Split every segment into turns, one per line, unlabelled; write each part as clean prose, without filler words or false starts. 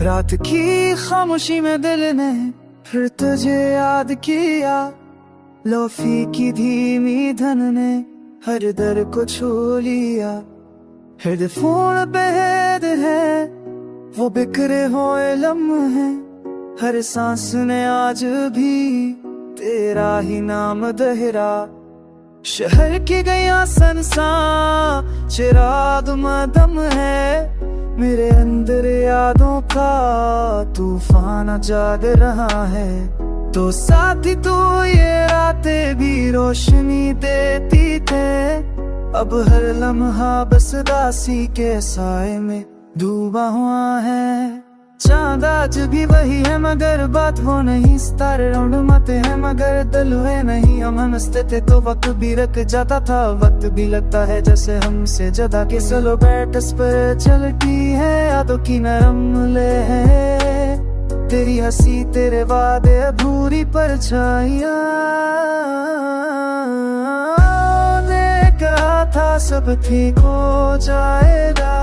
रात की खामोशी में दिल ने फिर तुझे याद किया। लोफी की धीमी धन ने हर दर को छू लिया। हृदय फोन बेहद है वो बिखरे हुए लम्हे। हर सांस ने आज भी तेरा ही नाम दोहरा। शहर की गैया सनसा चिराग मदम है। मेरे अंदर यादों का तूफान जाग रहा है। तो साथी तू ये रातें भी रोशनी देती थे। अब हर लम्हा बस दासी के साए में डूबा हुआ है। चांद आज भी वही है मगर बात वो नहीं। सितारे रौनमाते हैं मगर दिल हुए नहीं। हम हंसते थे तो वक्त भी रख जाता था। वक्त भी लगता है जैसे हमसे जदा के स्लो बैटस पर चलती है। यादों की नरम ले है तेरी हंसी तेरे वादे अधूरी परछाइयां। ने कहा था सब ठीक हो जाएगा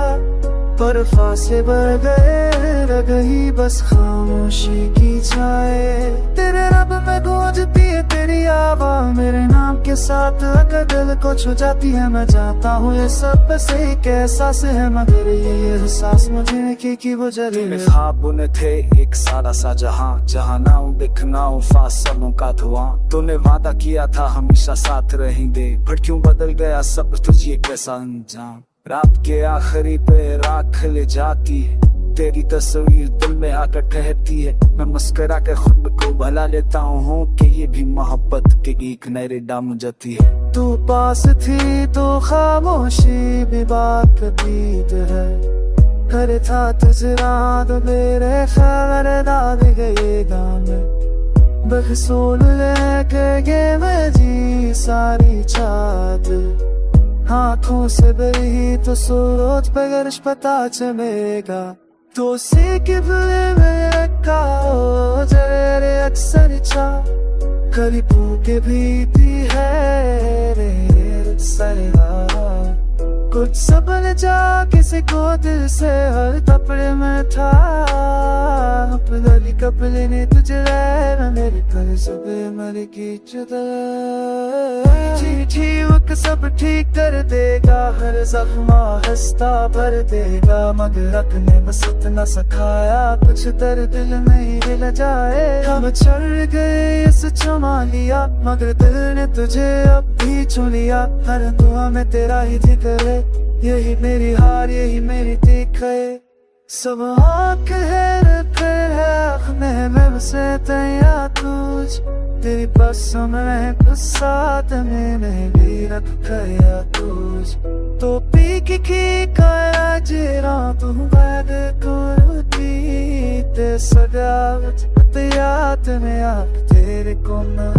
पर फासले बढ़ गए। रह गई बस खामोशी की छाए। तेरे रब में गूंजती है तेरी आवाज़ मेरे नाम के साथ। अगर दिल को छू जाती है मैं जाता हूँ ये सब सही कैसा से है। मगर ये एहसास मुझे की वो जरूर ख्वाब बुने थे एक सारा सा जहां। जहां ना हूँ दिखना हूँ फासलों का धुआं। तूने वादा किया था हमेशा साथ रहेंगे पर क्यों बदल गया सब तुझे कैसा अंजाम। रात के आखिरी पे राख ले जाती है तेरी तस्वीर दिल में आकर ठहरती है। मैं मुस्कुरा के खुद को भला लेता हूँ कि ये भी मोहब्बत के एक नए डाम जाती है। तू पास थी तो खामोशी भी बात बीत है। करे था तुझे रात मेरे खबर दाद गए गाम। बखसूल लेके गे मैं जी सारी चाहत। आँखों से बही तो सूरज पे गर्श पता चलेगा। तो से के बुले में रखा हो जरे अक्सर चा। करीबों के भीती है रे सरेगा। कुछ सपने जा किसी को दिल से हर कपड़े में था। अपने कपड़े ने तुझे रहना मेरे घर सुबह मर की जुदा। ठीक सब ठीक कर देगा हर जख्मा हंसता भर देगा। मगर रखने बस इतना सखाया कुछ दर्द दिल में ही रह जाए। हम चढ़ गए इस चमा लिया मगर दिल ने तुझे अब भी छू लिया। हर दुआ में तेरा ही जिक्र है यही मेरी हार यही मेरी देख है। सब आँख है मैं बसे तैयार तुझ। तेरी बसों में गुस्सा मैंने भी रख गया तुझ। तो पी की काया जेरा तू बैग कुर्ती ते सजावट याद में आप तेरे को न